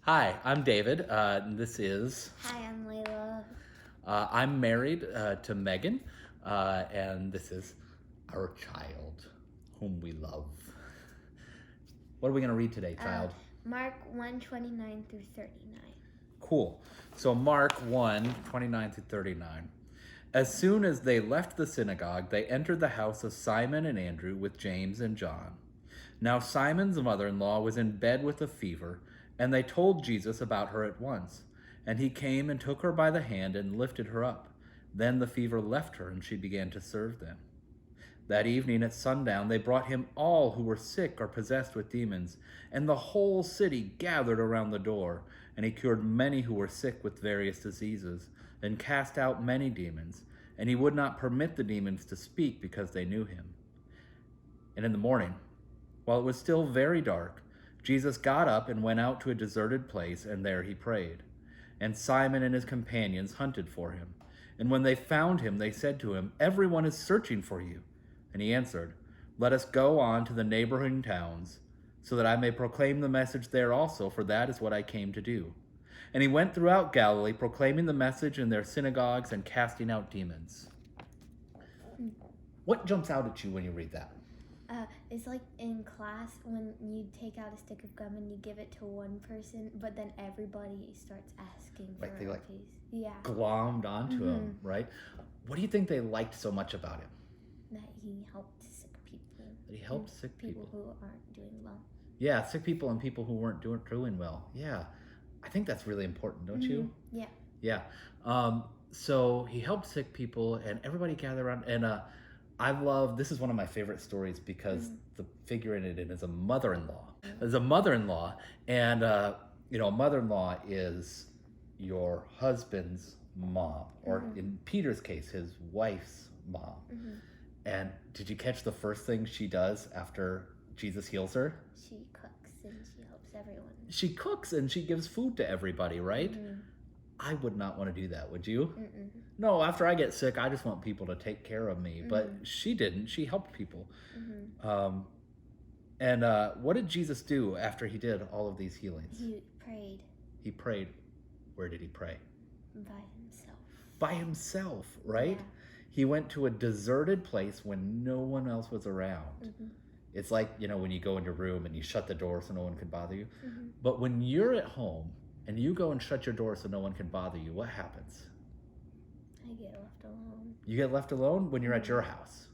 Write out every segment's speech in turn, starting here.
Hi, I'm David. This is, Hi, I'm Layla. I'm married to Megan, and this is our child, whom we love. What are we going to read today, Uh, child? Mark 1:29 through 39. Cool. So, Mark 1:29 through 39. As soon as they left the synagogue, they entered the house of Simon and Andrew with James and John. Now, Simon's mother in law was in bed with a fever, and they told Jesus about her at once. And he came and took her by the hand and lifted her up. Then the fever left her, and she began to serve them. That evening at sundown, they brought him all who were sick or possessed with demons, and the whole city gathered around the door. And he cured many who were sick with various diseases, and cast out many demons. And he would not permit the demons to speak because they knew him. And in the morning, while it was still very dark, Jesus got up and went out to a deserted place, and there he prayed. And Simon and his companions hunted for him. And when they found him, they said to him, "Everyone is searching for you." And he answered, "Let us go on to the neighboring towns, so that I may proclaim the message there also, for that is what I came to do." And he went throughout Galilee, proclaiming the message in their synagogues and casting out demons. What jumps out at you when you read that? It's like in class when you take out a stick of gum and you give it to one person, but then everybody starts asking for Like they a like piece. Yeah, glommed onto him, right? What do you think they liked so much about him? that he helped sick people. That he helped and sick people. who aren't doing well. Yeah, sick people and people who weren't doing well. Yeah, I think that's really important, don't you? Yeah. Yeah. So he helped sick people, and everybody gathered around. And I love this is one of my favorite stories because the figure in it is a mother-in-law. There's a mother-in-law, and a mother-in-law is your husband's mom, or in Peter's case, his wife's mom. And did you catch the first thing she does after Jesus heals her? She cooks and she helps everyone. She cooks and she gives food to everybody, right? I would not want to do that, would you? No, after I get sick, I just want people to take care of me. But she didn't. She helped people. And what did Jesus do after he did all of these healings? He prayed He prayed. Where did he pray? by himself. By himself, right? Yeah. He went to a deserted place when no one else was around. It's like, when you go in your room and you shut the door so no one can bother you. But when you're at home and you go and shut your door so no one can bother you, what happens? I get left alone. You get left alone when you're at your house.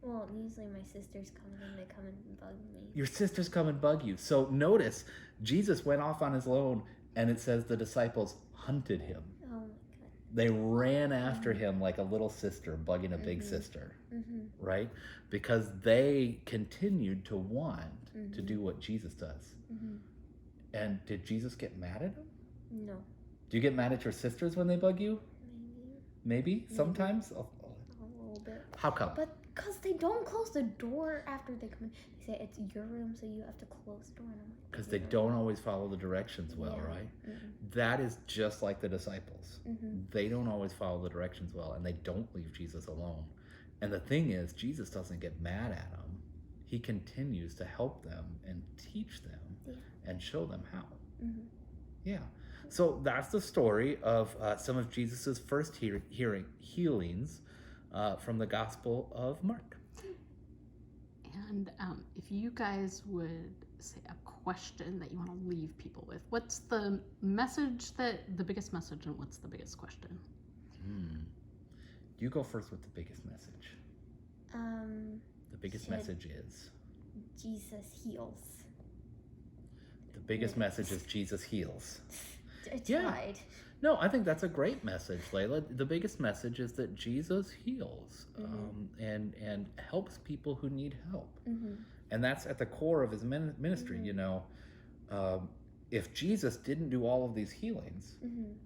Well, usually my sisters come and they come and bug me. Your sisters come and bug you. So notice, Jesus went off on his own, and it says the disciples hunted him. Oh my god. They ran after him like a little sister bugging a big sister, right? Because they continued to want to do what Jesus does. And did Jesus get mad at them? No. Do you get mad at your sisters when they bug you? Maybe. Maybe? Sometimes? A little bit. How come? But because they don't close the door after they come in. They say it's your room, so you have to close the door. And I'm like, Because they don't always follow the directions well, right? That is just like the disciples. They don't always follow the directions well, and they don't leave Jesus alone. And the thing is, Jesus doesn't get mad at them. He continues to help them and teach them and show them how. Yeah. So that's the story of some of Jesus's first healings from the Gospel of Mark. And if you guys would say a question that you want to leave people with, what's the biggest message, and what's the biggest question? You go first with the biggest message. The biggest message is Jesus heals. The biggest message is Jesus heals. I tried. No, I think that's a great message, Layla. The biggest message is that Jesus heals and helps people who need help. And that's at the core of his ministry. If Jesus didn't do all of these healings,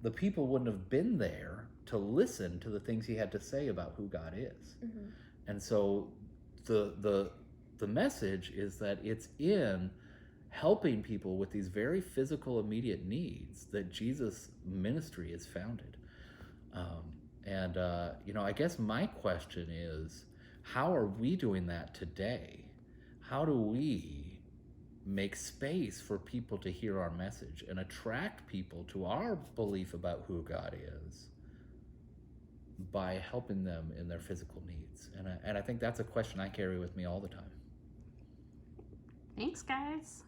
the people wouldn't have been there to listen to the things he had to say about who God is. And so the message is that it's in helping people with these very physical, immediate needs that Jesus' ministry is founded. I guess my question is, how are we doing that today? How do we make space for people to hear our message and attract people to our belief about who God is by helping them in their physical needs? And I think that's a question I carry with me all the time. Thanks, guys.